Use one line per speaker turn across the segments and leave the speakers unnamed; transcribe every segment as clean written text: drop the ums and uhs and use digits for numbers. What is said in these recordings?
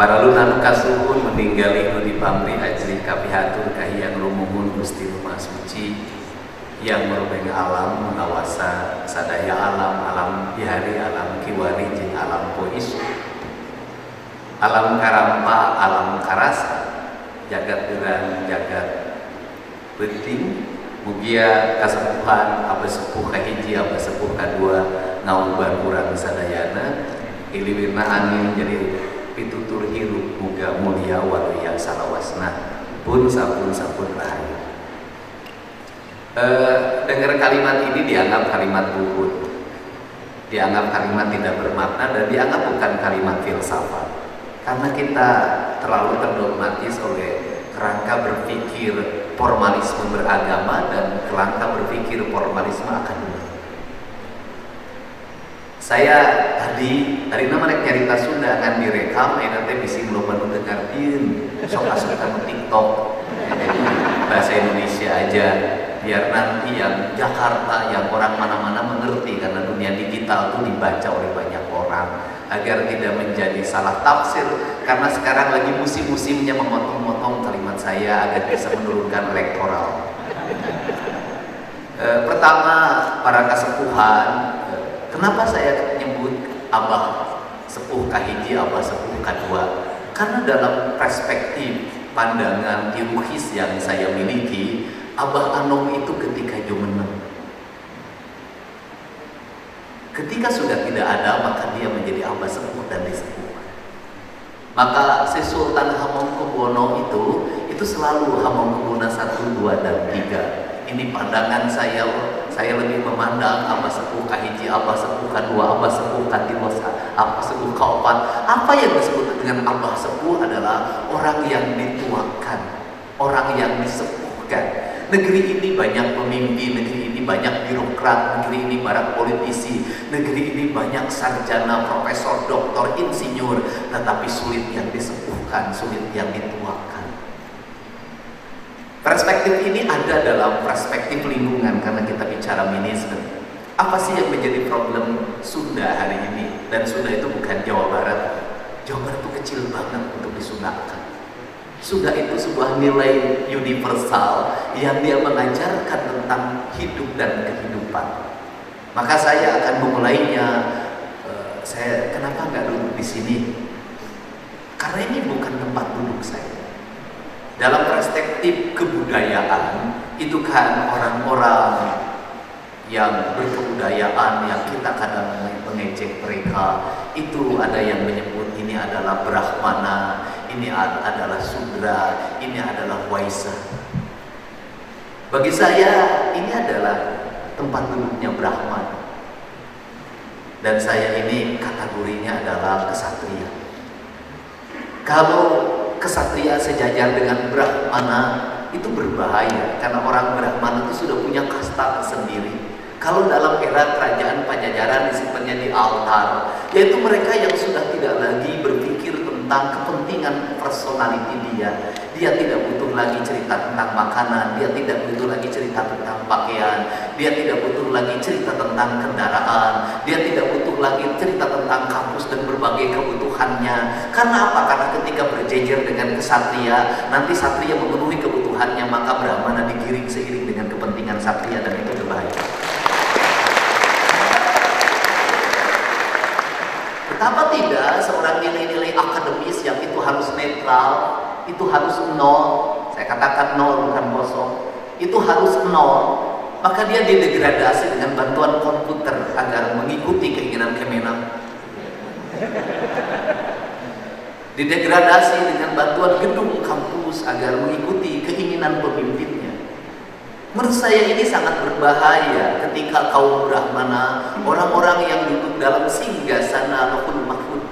Para luna kasuhun meninggali nu di pamri ajli kapihatur kahiyang rumuhun Gusti Rumah Suci yang merubeng alam mengawasa sadaya alam bihari, alam kiwari, jeung alam pois, alam karampa, alam karasa, jagat gerang, jagat penting, mugia kasepuhan apa sepuh kahiji apa sepuh kadua ngaubar urang sadayana iliwirna angin jadi pitutur hirup muga mulia waluya salawasna pun sapun rahayu. Dengar kalimat ini dianggap kalimat buhut, dianggap kalimat tidak bermakna, dan dianggap bukan kalimat filsafat karena kita terlalu terdogmatis oleh kerangka berpikir formalisme beragama dan kerangka berpikir formalisme akademik. Saya tadi nama nyarita Sunda kan direkam, nanti bisa belum dengarin sok-sokan TikTok bahasa Indonesia aja, biar nanti yang Jakarta, yang orang mana-mana mengerti, karena dunia digital itu dibaca oleh banyak orang, agar tidak menjadi salah tafsir, karena sekarang lagi musim-musimnya memotong-motong kalimat saya agar bisa menurunkan elektoral. Pertama, para kasepuhan, kenapa saya nyebut abah sepuh kahiji, abah sepuh kadua? Karena dalam perspektif pandangan ilmuhis yang saya miliki, abah anom itu ketika jumeneng. Ketika sudah tidak ada, maka dia menjadi abah sepuh dan disepuh. Maka si Sultan Hamengkubuwono itu selalu Hamengkubuwono 1, 2, dan 3. Ini pandangan saya lebih memandang abah sepuh kahiji, abah sepuh kadua, abah sepuh katilu, abah sepuh kaopat. Apa yang disebut dengan abah sepuh adalah orang yang dituakan, orang yang disepuhkan. Negeri ini banyak pemimpin, negeri ini banyak birokrat, negeri ini banyak politisi, negeri ini banyak sarjana, profesor, doktor, insinyur, tetapi sulit yang disepuhkan, sulit yang dituakan. Perspektif ini ada dalam perspektif lingkungan, karena kita bicara manajemen. Apa sih yang menjadi problem Sunda hari ini? Dan Sunda itu bukan Jawa Barat. Jawa Barat itu kecil banget untuk disunahkan. Sunda itu sebuah nilai universal yang dia mengajarkan tentang hidup dan kehidupan. Maka saya akan memulainya. Saya kenapa nggak duduk di sini? Karena ini bukan tempat duduk saya. Dalam perspektif kebudayaan, itu kan orang-orang yang berkebudayaan yang kita kadang mengejek mereka, itu ada yang menyebut ini adalah Brahmana, ini adalah Sudra, ini adalah Waisa. Bagi saya ini adalah tempat duduknya Brahman, dan saya ini kategorinya adalah kesatria. Kalau kesatria sejajar dengan Brahmana itu berbahaya, karena orang Brahmana itu sudah punya kasta tersendiri. Kalau dalam era kerajaan Pajajaran disimpannya di altar, yaitu mereka yang sudah tidak lagi berpikir tentang kepentingan personality dia. Dia tidak butuh lagi cerita tentang makanan, dia tidak butuh lagi cerita tentang pakaian, dia tidak butuh lagi cerita tentang kendaraan, dia tidak butuh lagi cerita tentang kampus dan berbagai kebutuhannya. Karena apa? Karena ketika berjejer dengan kesatria, nanti satria memenuhi kebutuhannya, maka Brahmana digiring seiring dengan kepentingan satria, dan itu berbahaya. Betapa tidak seorang nilai-nilai akademis yang itu harus netral, itu harus nol, saya katakan nol bukan kosong, itu harus nol, maka dia didegradasi dengan bantuan komputer agar mengikuti keinginan Kemenang. Didegradasi dengan bantuan gedung kampus agar mengikuti keinginan pemimpinnya. Menurut saya ini sangat berbahaya ketika kaum Brahmana, orang-orang yang duduk dalam singgasana maupun mahfud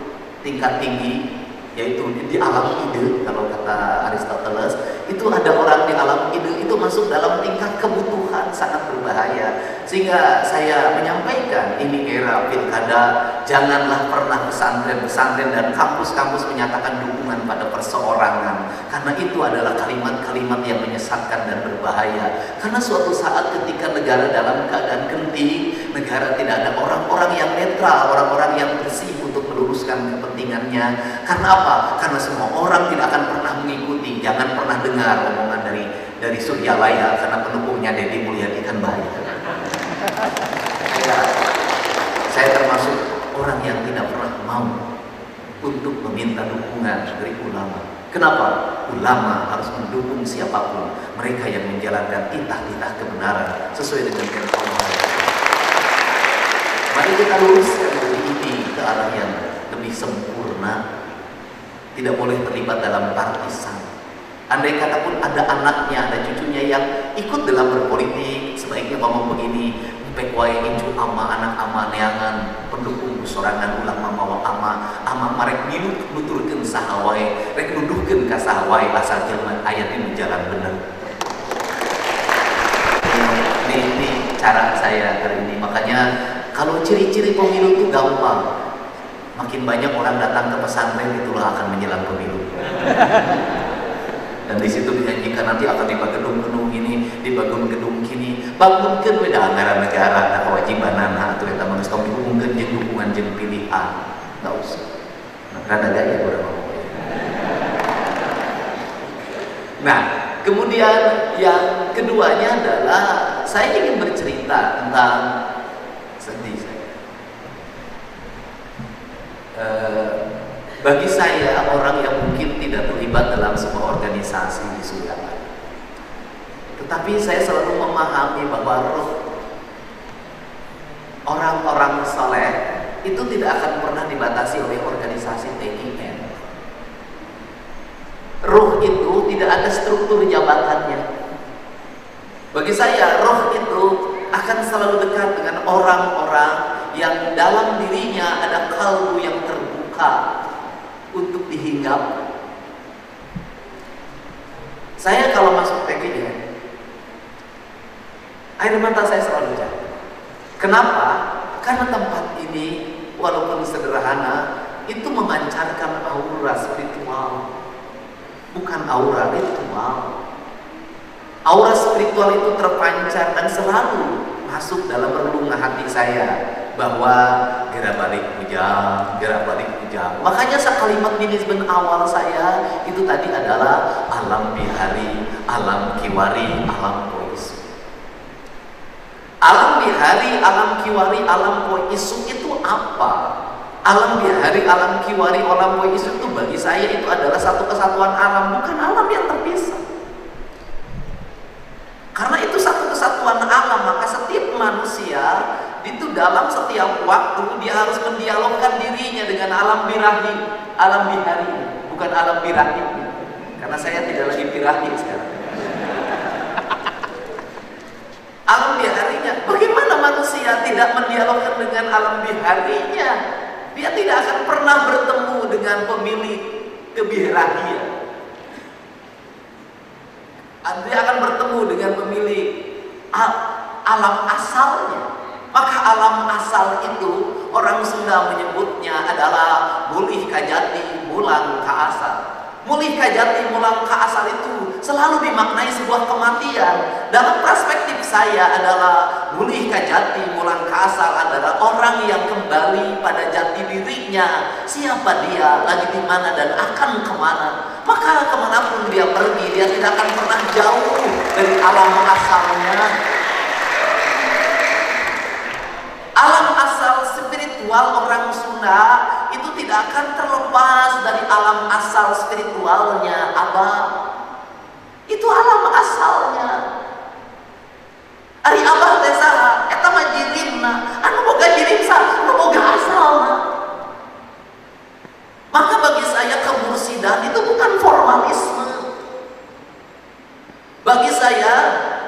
tingkat tinggi, yaitu di alam ide, kalau kata Aristoteles, itu ada orang di alam ide, itu masuk dalam tingkat kebutuhan, sangat berbahaya. Sehingga saya menyampaikan, ini era pilkada, janganlah pernah pesantren-pesantren dan kampus-kampus menyatakan dukungan pada perseorangan, karena itu adalah kalimat-kalimat yang menyesatkan dan berbahaya. Karena suatu saat ketika negara dalam keadaan genting, negara tidak ada orang-orang yang netral, orang-orang yang bersih untuk meluruskan kepentingannya. Karena apa? Karena semua orang tidak akan pernah mengikuti. Jangan pernah dengar omongan dari Suryalaya, karena pendukungnya Deddy Mulyadi kan baik. Saya termasuk orang yang tidak pernah mau untuk meminta dukungan dari ulama. Kenapa? Ulama harus mendukung siapapun, mereka yang menjalankan titah-titah kebenaran sesuai dengan firman Allah. Mari kita luruskan diri ini ke arah yang lebih sempurna. Tidak boleh terlibat dalam partisan. Andai kata pun ada anaknya, ada cucunya yang ikut dalam berpolitik, sebaiknya ngomong begini, pekwai incu ama anak ama neangan pendukung sorangan ulama mawa ama marek nuturkeun saha wae, rek nuduhkeun ka saha wae asal jelema aya di jalan bener. Ini cara saya hari ini. Makanya kalau ciri-ciri pemilu itu gampang. Makin banyak orang datang ke pesantren, itulah akan menjelang pemilu. Dan di situ dijanjikan nanti akan dibangun gedung-gedung ini, dibangun gedung kini, bangunkan beda anggaran negara, nah kewajiban atau kita harus dihubungkan jeung dukungan jeung pilihan, nggak usah. Rada gaya orang ngomong. Nah, kemudian yang keduanya adalah saya ingin bercerita tentang sedih saya. Bagi saya, orang yang mungkin tidak terlibat dalam sebuah organisasi di Suryalaya, tetapi saya selalu memahami bahwa roh orang-orang saleh itu tidak akan pernah dibatasi oleh organisasi TIN. Roh itu tidak ada struktur jabatannya. Bagi saya, roh itu akan selalu dekat dengan orang-orang yang dalam dirinya ada kalbu yang terbuka untuk dihinggap. Saya kalau masuk TGN, air mata saya selalu jatuh. Kenapa? Karena tempat ini walaupun sederhana itu memancarkan aura spiritual, bukan aura ritual. Aura spiritual itu terpancar dan selalu masuk dalam relung hati saya, bahwa gerak balik ujang. Makanya sekalimat manajemen awal saya itu tadi adalah alam bihari, alam kiwari, alam poisu. Alam bihari, alam kiwari, alam poisu itu apa? Alam bihari, alam kiwari, alam poisu itu bagi saya itu adalah satu kesatuan alam, bukan alam yang terpisah. Karena itu satu kesatuan alam, maka setiap manusia itu dalam setiap waktu dia harus mendialogkan dirinya dengan alam birahi, alam bihari, bukan alam birahi. Karena saya tidak lagi birahi sekarang. Alam biharinya, bagaimana manusia tidak mendialogkan dengan alam biharinya? Dia tidak akan pernah bertemu dengan pemilik kebirahian. Dia akan bertemu dengan pemilik alam asalnya. Maka alam asal itu orang Sunda menyebutnya adalah mulih kajati mulang ka asal. Mulih kajati mulang ka asal itu selalu dimaknai sebuah kematian. Dalam perspektif saya adalah mulih kajati mulang ka asal adalah orang yang kembali pada jati dirinya. Siapa dia, lagi di mana dan akan kemana. Maka kemanapun dia pergi, dia tidak akan pernah jauh dari alam asalnya. Alam asal spiritual orang Sunda itu tidak akan terlepas dari alam asal spiritualnya Abah. Itu alam asalnya. Ari Abah teh saha? Eta mah jirimna. Anu boga jirim saha? Anu boga asalna. Maka bagi saya kemursidan itu bukan formalisme. Bagi saya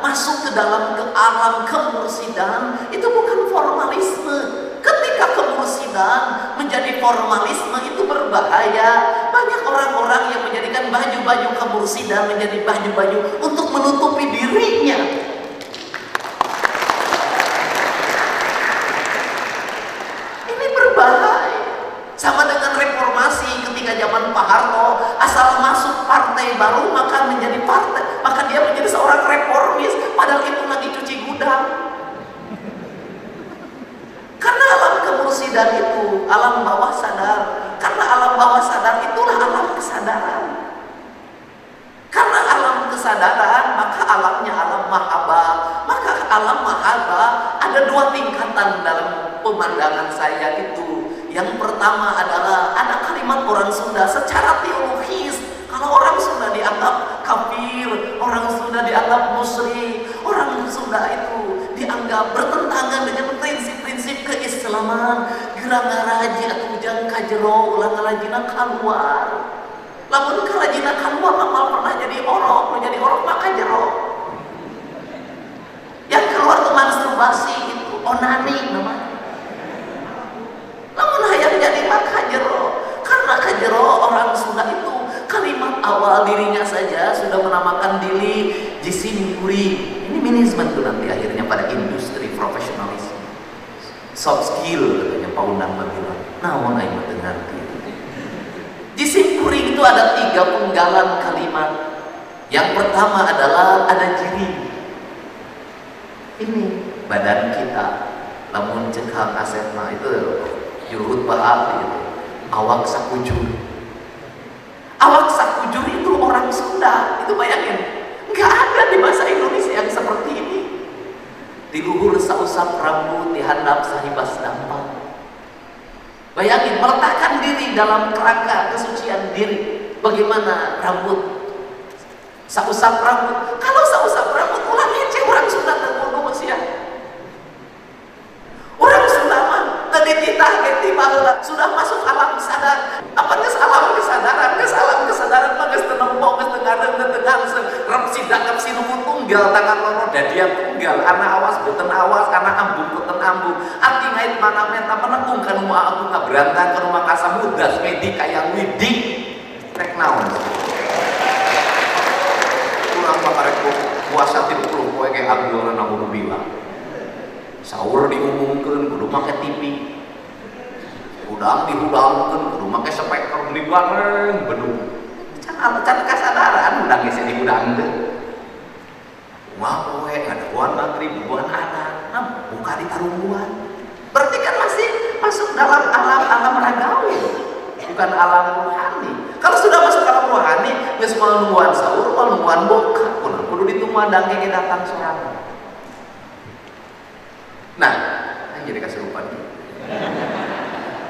masuk ke dalam alam kemursidan itu bukan formalisme. Ketika kemursidan menjadi formalisme itu berbahaya. Banyak orang-orang yang menjadikan baju-baju kemursidan menjadi baju-baju untuk menutupi dirinya. Ini berbahaya. Sama dengan reformasi ketika zaman Pak Harto, asal masuk partai baru maka menjadi partai, maka dia menjadi seorang reformis, padahal itu lagi cuci gudang. Karena alam kemursidan sadar itu, alam bawah sadar. Karena alam bawah sadar itulah alam kesadaran. Karena alam kesadaran, maka alamnya alam mahaba. Maka alam mahaba ada dua tingkatan dalam pemandangan saya itu. Yang pertama adalah ada kalimat orang Sunda secara teologis. Kalau orang Sunda dianggap kafir, orang Sunda dianggap musyrik, orang Sunda itu dianggap bertentangan dengan prinsip-prinsip keislaman. Gerang-garaji atau ujang kajero, ulang-alajina keluar. Lamun kalajina keluar, amal pernah jadi orok, menjadi orok maka jero. Yang keluar itu masturbasi, itu onani namanya. Lamun hayang jadi maka jero. Karena kajero orang Sunda itu kalimat awal dirinya saja sudah menamakan diri jisim kuring. Ini manajemen tuh nanti akhirnya pada industri profesionalis. Soft skill katanya Pak Undang bilang. Nah, mana yang mendengar itu? Jisim kuring itu ada 3 penggalan kalimat. Yang pertama adalah ada jiri. Ini badan kita. Namun cekal kasetna itu jurut bahas itu. Awak sakujur. Awak sakujur itu orang Sunda. Itu bayangin, nggak ada di bahasa Indonesia yang seperti ini. Di luhur sausap rambut, di handap sahibas dampang. Bayangin, meletakkan diri dalam kerangka kesucian diri. Bagaimana rambut? Sausap rambut. Kalau sausap rambut, ulang hece orang Sunda terbunuh manusia. Orang Sunda mah tadi titah geti baheula sudah masuk alam sadar. Apa geus alam kesadaran? Geus alam kesadaran mah geus tenempok, geus tengareng, rem sidak rem sinuku tunggal, tangan loro dadian tunggal, anak awas boten awas, anak ambung boten ambung. Arti ngait mana menta menekung ka rumah aku ngabrantang ka rumah kasamudas medi kaya widik. Rek naon? Kurang pakarek puasa 30 poe ge abdulna namun bilang. Sahur diumumkan, kudu make TV. Udang dihudangkan, kudu make speaker beli bareng, bener. Can kasadaran, udang geus dihudangkeun. Wah, poe ngaduan maghrib, buan anak, nah, buka di tarungguan. Berarti kan masih masuk dalam alam ragawi, bukan alam rohani. Kalau sudah masuk alam rohani, geus moal nungguan sahur, moal nungguan buka, kudu ditumandang ge datang sorangan. Nah, jadi kesurupan.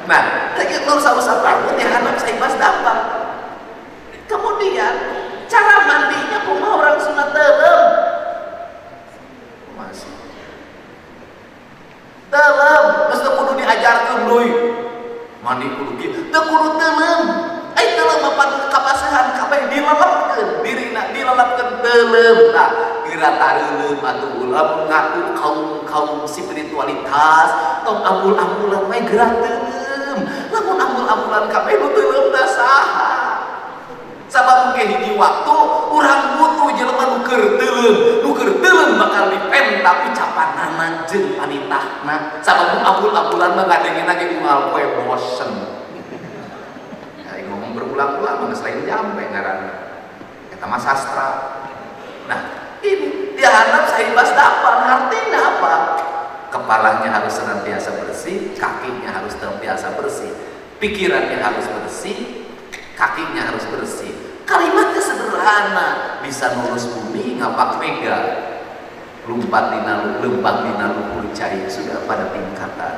Nah, lagi nur sausap rambut yang anak saya pas dapat. Kemudian cara mandinya kumaha orang sunat teuleum. Masih. Teuleum, geus teu kudu diajarkeun deui. Mandi kudu kitu, teu kudu teuleum. Ai teuleum apa kapasehan kabeh dilelepkeun, dirina dilelepkeun teuleum. Nah, kira tareuleuh atuh ulah ngaku kaum spiritualitas tong ambul-ambulan we gerak teuleum. Lamun ambul-ambulan kabeh nu teuleum da saha? Sabab ge hiji waktu urang butuh jelema nu keur teuleum bakal dipenta ucapanana jeung panitahna. Sabab ambul-ambulan mah gadengna ge moal poe bosen. Ya ngomong berulang-ulang mah selain jampe ngaranna. Eta mah sastra. Nah, ini dihanap sahibas dapan, artinya apa? Kepalanya harus senantiasa bersih, kakinya harus senantiasa bersih, pikirannya harus bersih, kakinya harus bersih. Kalimatnya sederhana, bisa nurus bumi ngapak mega, lembang dina luhur cai, sudah pada tingkatan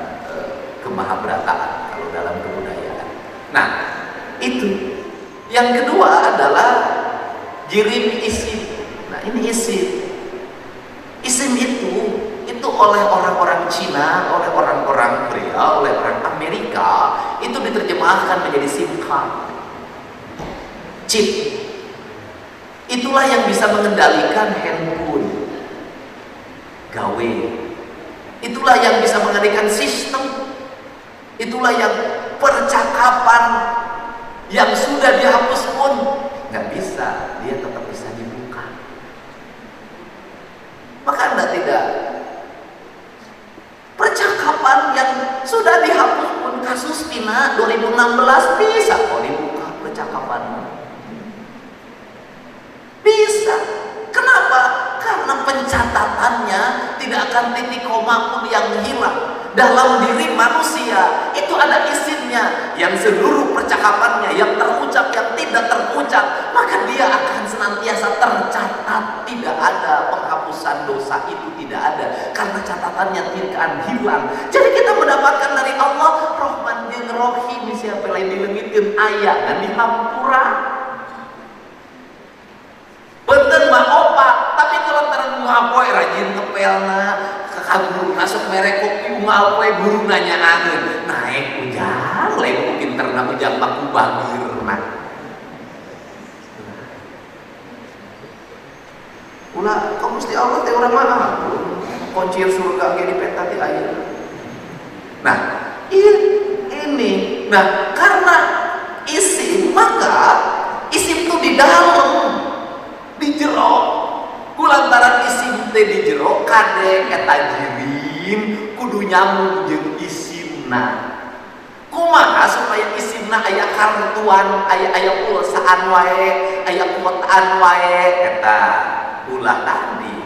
kemahabrataan kalau dalam kebudayaan. Nah, itu. Yang kedua adalah jirim isim. Nah, ini isim. Isim itu oleh orang-orang Cina, oleh orang-orang Korea, oleh orang Amerika itu diterjemahkan menjadi SIM card, chip. Itulah yang bisa mengendalikan handphone, gawe. Itulah yang bisa mengendalikan sistem. Itulah yang percakapan yang sudah dihapus pun nggak bisa, dia tetap bisa dibuka. Maka Anda tidak percakapan yang sudah dihapus pun, kasus Pina 2016 bisa kok dibuka percakapan. Bisa. Kenapa? Karena pencatatannya tidak akan titik koma pun yang hilang. dalam diri manusia itu ada isimnya, yang seluruh percakapannya, yang terucap, yang tidak terucap, maka dia akan senantiasa tercatat. Tidak ada penghapusan dosa, itu tidak ada, karena catatannya tidak akan hilang. Jadi kita mendapatkan dari Allah Rahman jeung Rahim, siapa lain dileungitkeun aya dan dihampura. Benten mah opat, tapi kalau terang ngapoe rajin ngepelna, kagum masuk merek kopi ngapoe guru nanya angin naik ujang, lain pinterna ujang baku bagirna. Ulah kau mesti Allah teh urang mah kuncir surga ge di peta ti aya. Nah, ini. Nah, karena isim, maka isim itu di dalam, di jero. Kulantaran isim teh di jero, kade eta jirim kudu nyambung jeung isimna. Kumaha supaya isimna aya kartuan, aya pulsaan wae, aya kuotaan wae eta ulah tadi.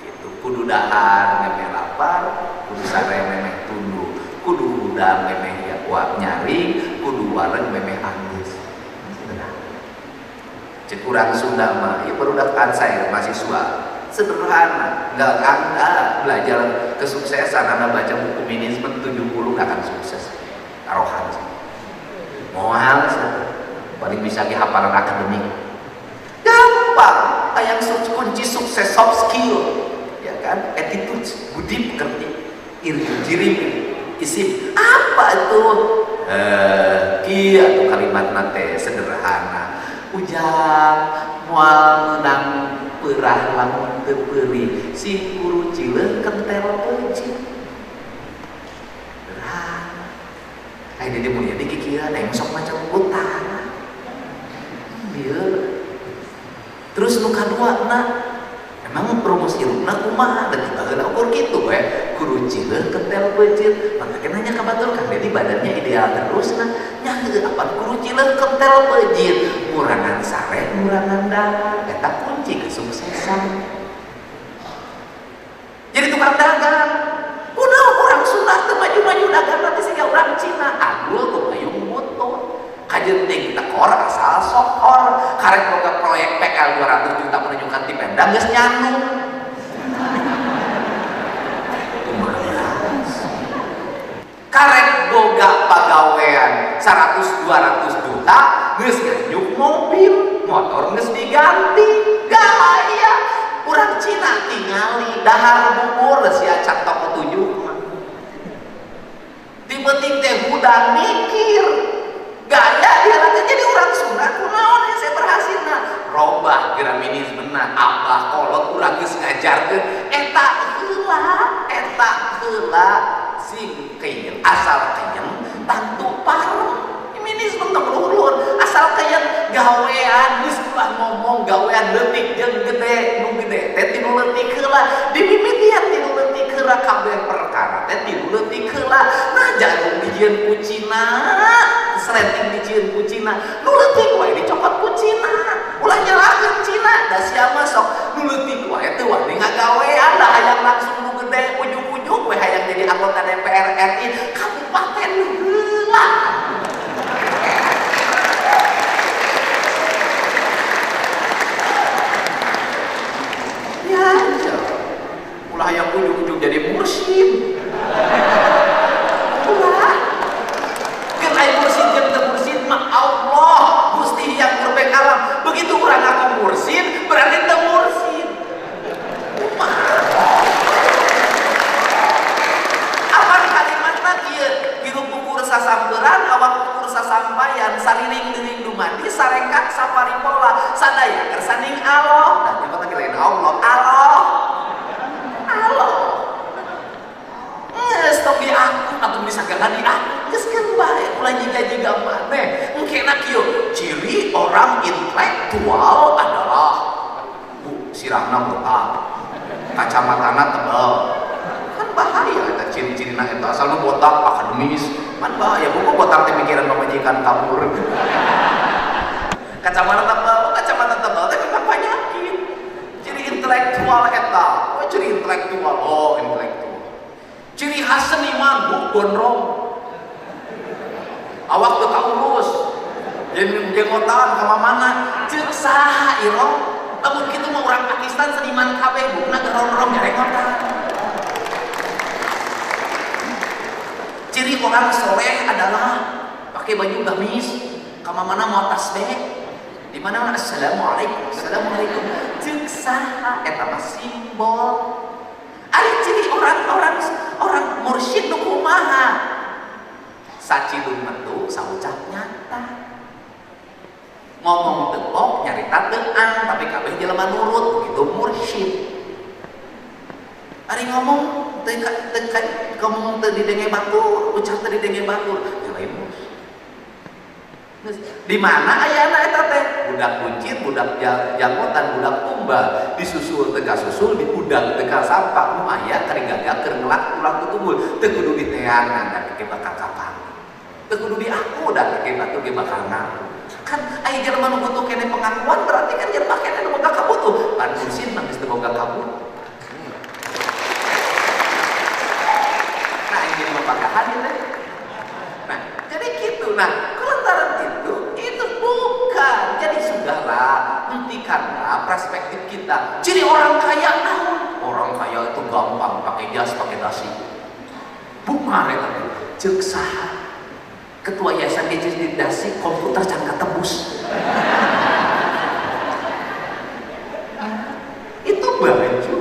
Gitu. Kudu dahar memeh lapar, kudu sare memeh tunduh, kudu udang memeh ya kuat nyari, kudu wareng memeh anggeus. Cek urang Sunda mah, ieu barudak saya mahasiswa sederhana, nggak Anda belajar kesuksesan, Anda baca buku manajemen 70 nggak akan sukses. Taruhan sih, moal sih, paling bisa ge hafalan akademik. Gampang, yang kunci sukses soft skill, ya kan? Attitude, budi pekerti, jirim, isim. Apa itu? Kieu atuh kalimat nate sederhana. Ujang moal menang perah lamun teu peuri, si guru cileun kentel peucih. Sederhana. Ai dia mulia di kikieuan aya sok macam utara. Ieu. Terus nu kaduana, emang promosi rupna kumaha? Dan kita ukur gitu we, guru cileun kentel peucih. Maka kenanya kabatur kan jadi badannya ideal terus nah. Nya apa guru cileun kentel peucih. Murangan sare, murangan dahar, eta kunci kesuksesan. Jadi tukang dagang, kunaon orang Sunda teu maju-maju dagang nanti siga urang Cina, agul tuh payung butut. Kajenting tekor asal sokor, karek boga proyek PL 200 juta menunjukkan di Pemda geus nyanu. Karek boga pagawean 100-200 juta geus nganyuk mobil, motor geus diganti, gaya. Urang Cina tingali dahar bubur sia catok ketujuh. Tiba-tiba teh hudang mikir. Gaya dia lagi jadi orang Sunda kunaon saya berhasilna. Robah graminismena abah kolot urang geus ngajarkeun eta heula sing keun asal keun tantu parem. Feminisme teh luhur asal keun gawean geus ulah ngomong gawean leutik jeung gede nu gede teh tilu leutik heula dimimitian tilu leutik heula kabeh perkara teh tilu leutik heula. Nah jarum dijieun ku Cina, seleting dijieun ku Cina, nu leutik wae dicopot ku Cina, ulah nyalahkeun Cina, da sia masuk nu leutik wae teu wani ngagawean, da hayang langsung nu gede ujug-ujug we hayang jadi anggota DPR RI kabupaten heula. Ya, ulah hayang ujug-ujug jadi mursyid. Ulah. Keun aya mursyid jeung teu mursyid mah Allah Gusti yang berbek alam. Begitu urang aku mursyid berarti teu mursyid. Apa kalimatna kieu? Hirup ukur sasamberan, awak ukur sasampayan, sariring-riring dumadi, sarengkak saparipola, sadaya kersanding Allah. Dan nyebut lagi lain Allah. Stop di aku atau bisa gak di aku geus keun bae ulah jiga-jiga maneh engkena kieu ciri orang intelektual adalah sirahna botak kacamatana tebal kan bahaya eta ciri-cirina eta asalna botak akademis kan bahaya buku botak teh mikiran pamajikan kabur kacamata tebal teh memang penyakit ciri intelektual eta ciri intelektual intelektual. Ciri khas seniman gondrong, awak teu kaurus, jenggotan ka mana, ceuk saha iro. Lamun kitu mah urang Pakistan seniman kabeh bukna gerong-gerong jenggotan. Ciri orang soleh adalah pakai baju gamis, ka mana mau tasbih. Di mana assalamualaikum, assalamualaikum, ceuk saha eta mah simbol. Ari ciri orang mursyid nu kumaha? Sacidung metu saucap nyata. Ngomong tepok nyarita teuang tapi kabeh jelema nurut, begitu mursyid. Ari ngomong ngomong teu didenge batur, ucap teu didenge batur, lain mursyid. Di mana ayana eta teh? Budak kuncir, budak janggotan, budak tumbal, disusul teka susul, diudag teka sampah, nu aya karigagak keur ngelak ulang tutumbul, teu kudu diteangan da ke bakal kapan. Teu kudu diaku da ke batu ge bakal ngaku. Kan aya jelema nu butuh kene pengakuan berarti kan jelema kene nu boga kabutuh. Pan kursin mah geus teu boga kabutuh. Nah, ini mah pagahan teh. Nah, jadi gitu. Nah, kelantaran itu bukan. Jadi sudahlah, hentikanlah perspektif kita. Jadi orang kaya naon? Orang kaya itu gampang pakai jas, pakai dasi. Bukan eta teh. Ceuk saha? Ketua yayasan di dasi komputer can katebus. Itu baju.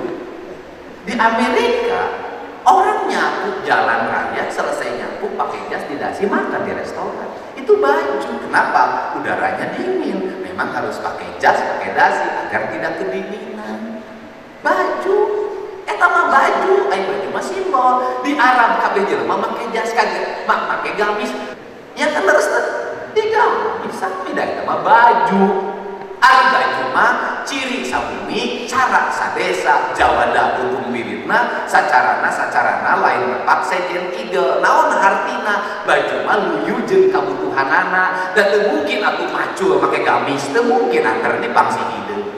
Di Amerika orang nyapu jalan raya selesai nyapu pakai jas di dasi makan di restoran. Itu baju. Kenapa? Udaranya dingin. Memang harus pakai jas, pakai dasi agar tidak kedinginan. Baju. Eta mah baju. Ai baju mah simbol. Di Arab kabeh jelema make jas kagak make gamis. Ya kan harus digamis. Beda eta mah baju. Ari baju mah ciri sabumi, cara sadesa, jawada utung wiridna, sacarana lain nepak sejen ide. Naon hartina? Baju mah luyu jeung kabutuhanana, da teu mungkin atuh macul make gamis, teu mungkin antar di pangsi hideung.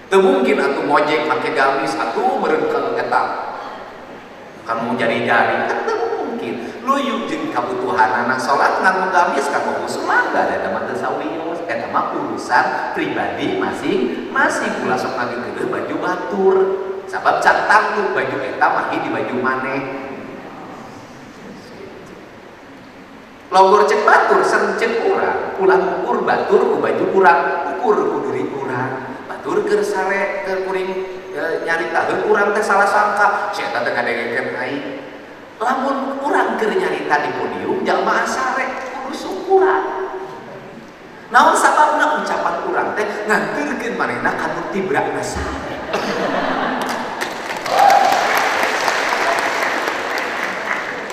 Teu mungkin atuh ngojek make gamis, atuh meureun ka eta. Kamu jari-jari kan teu mungkin. Luyu jeung kabutuhanana salat nganggo gamis kanggo muslimah da eta mah teu sawios. Eta mah urusan pribadi masing-masing. Ulah sok ngageugeuh baju batur. Sabab can tangguh baju eta mah di baju maneh. Logor cek batur sareng cek urang, ulah ngukur batur ku baju urang, ukur ku diri urang. Batur keur sare keur kuring nyarita heuh urang teh salah sangka, si eta teh ngadengekeun aing. Lamun urang keur nyarita di podium jalma asare kudu syukuran. Naon sababna ucapan urang teh nganturkeun manehna ka tibrakna sare.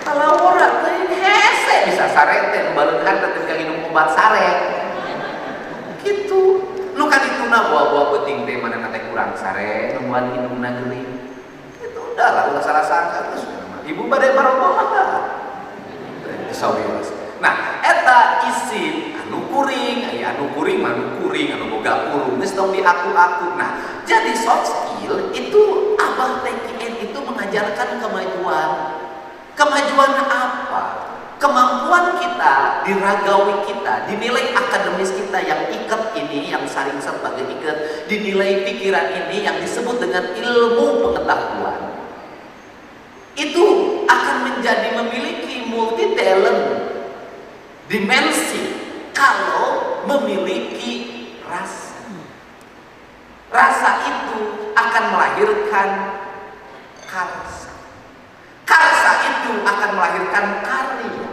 Kalau urang teh hese bisa sare teh baleungan teh ka minum obat sare. Kitu. Nu kan dituna buah-buah peuting teh manehna teh kurang sare, nuan minumna geuning. Itu udahlah ulah salah sangka terus. Ibu badai barokah mah. Sawios. Nah, eta isim anu kuring, aya anu kuring mah anu kuring, anu boga kurung geus tong diaku-aku. Nah, jadi soft skill itu Abah TKN itu mengajarkan kemajuan. Kemajuan apa? Kemampuan kita, diragawi kita, dinilai akademis kita yang ikat ini, yang saling sebagai ikat, dinilai pikiran ini yang disebut dengan ilmu pengetahuan. Itu akan menjadi memiliki multi talent dimensi kalau memiliki rasa. Rasa itu akan melahirkan karsa. Karsa itu akan melahirkan karya.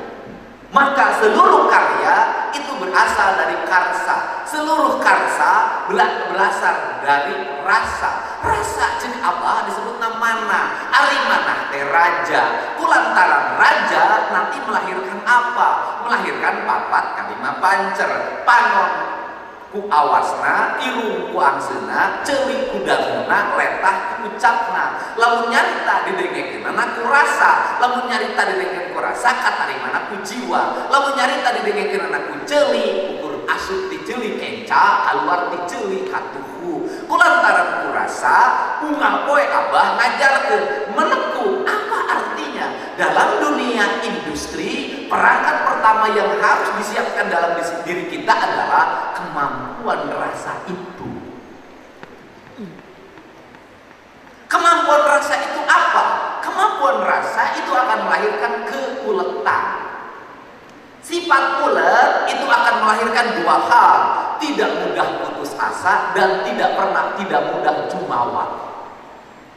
Maka seluruh karya itu berasal dari karsa. Seluruh karsa berasal dari rasa. Rasa jeung Abah disebut namana. Ari manah teh raja. Kulantaran raja nanti melahirkan apa? Melahirkan papat kalima pancer. Panon ku awasna, irung ku angseuna, ceulik ku danguna, letah ku ucapna. Lamun nyarita didengekeunana ku rasa, lamun nyarita didengekeun ku rasa katarimana ku jiwa. Lamun nyarita didengekeunana ku ceulik, ukur asup ti ceulik kenca, kaluar ti ceulik katuhu. Kulantaran ku rasa, bunga poe Abah ngajarkeun menekung apa arti dalam dunia industri, perangkat pertama yang harus disiapkan dalam diri kita adalah kemampuan rasa itu. Kemampuan rasa itu apa? Kemampuan rasa itu akan melahirkan keuletan. Sifat ulet itu akan melahirkan dua hal: tidak mudah putus asa dan tidak mudah jumawa.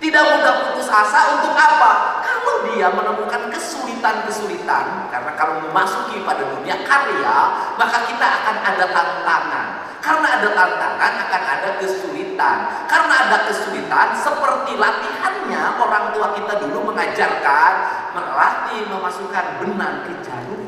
Tidak mudah putus asa untuk apa? Kalau dia menemukan kesulitan-kesulitan, karena kalau memasuki pada dunia karya, maka kita akan ada tantangan. Karena ada tantangan akan ada kesulitan. Karena ada kesulitan, seperti latihannya orang tua kita dulu mengajarkan, melatih memasukkan benang ke jarum.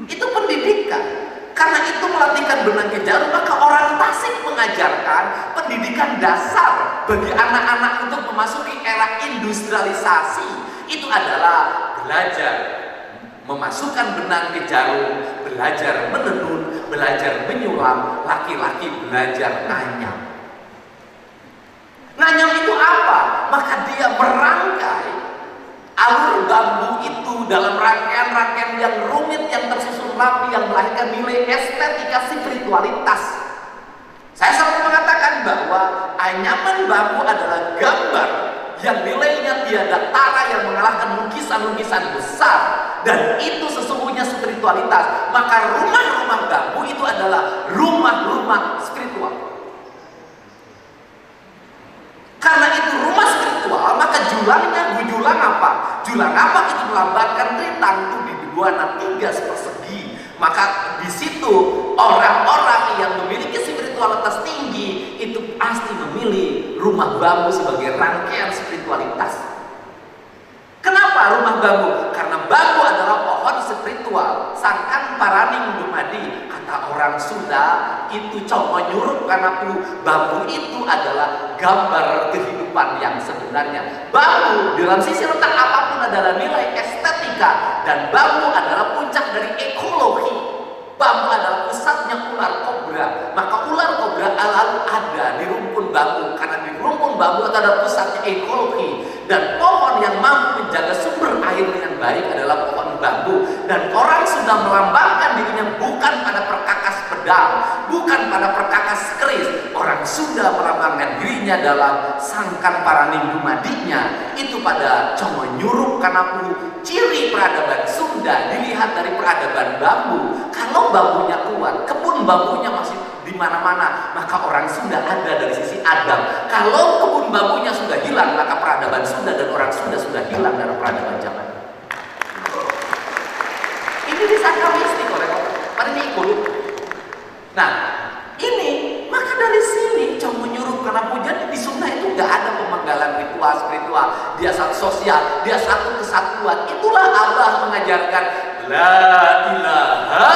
Itu pendidikan. Karena itu melatihkan benang ke jarum, maka orang Tasik mengajarkan pendidikan dasar bagi anak-anak untuk memasuki era industrialisasi. Itu adalah belajar memasukkan benang ke jarum, belajar menenun, belajar menyulam, laki-laki belajar nganyam. Nganyam itu apa? Maka dia merangkai alur bambu itu dalam rangkaian-rangkaian yang rumit, yang tersusun rapi, yang melahirkan nilai estetika spiritualitas. Saya selalu mengatakan bahwa anyaman bambu adalah gambar yang nilainya tiada tara, yang mengalahkan lukisan-lukisan besar, dan itu sesungguhnya spiritualitas. Maka rumah-rumah bambu itu adalah rumah-rumah spiritual. Karena itu rumah spiritual, maka julangnya, julang apa? Julang apa? Itu melambangkan rintang itu di 2/3 persegi. Maka di situ orang-orang yang memiliki spiritualitas tinggi itu pasti memilih rumah bambu sebagai rangkaian spiritualitas. Kenapa rumah bambu? Karena bambu adalah pohon spiritual. Sangkan paraning dumadi, kata orang Sunda, itu cuma nyurup karena bambu itu adalah gambar kehidupan yang sebenarnya. Bambu dalam sisi letak apapun adalah nilai estetika, dan bambu adalah puncak dari ekologi. Bambu adalah pusatnya ular kobra. Maka ular kobra lalu ada di rumpun bambu, karena di rumpun bambu ada pusatnya ekologi. Dan pohon yang mampu menjaga sumber air dengan baik adalah pohon bambu. Dan orang sudah melambangkan dirinya bukan pada perkakas pedang, bukan pada perkakas keris. Orang sudah melambangkan dirinya dalam sangkan paraning dumadinya itu pada congo nyurup. Karena ciri peradaban Sunda dilihat dari peradaban bambu. Kalau bambunya kuat, kebun bambunya masih di mana-mana, maka orang Sunda ada dari sisi Adam. Kalau kebun bambunya sudah hilang, maka peradaban Sunda dan orang Sunda sudah hilang dari peradaban zaman. Ini disangka mistik oleh orang ikut. Nah, ini maka dari sini cuma menyuruh, karena pujian di Sunda itu nggak ada pemenggalan ritual spiritual. Dia satu sosial, dia satu kesatuan. Itulah Allah mengajarkan la ilaha